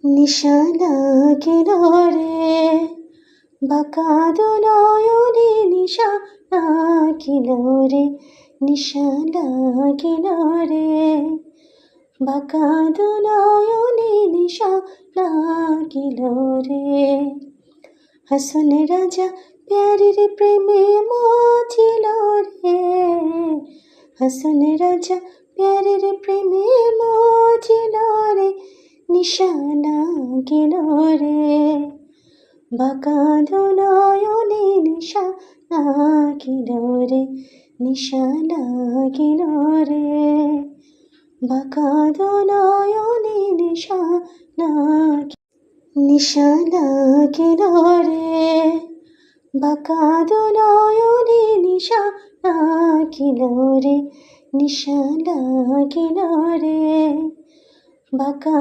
নিশা লাগিল রে বাঁকাদো নয়নে নিশা লাগিল রে নিশা লাগিল রে বাঁকাদো নয়নে নিশা লাগিল রে হাসন রাজা প্যারীর প্রেমে মজিল রে হাসন রাজা প্যারীর প্রেমে মজিল রে নিশা লাগিল রে বাঁকাদো নয়নে নিশা লাগিল রে নিশা লাগিল রে বাঁকাদো নয়নে নিশা লাগিল রে বাঁকাদো নয়নে নিশা লাগিল রে নিশা লাগিল রে বাঁকা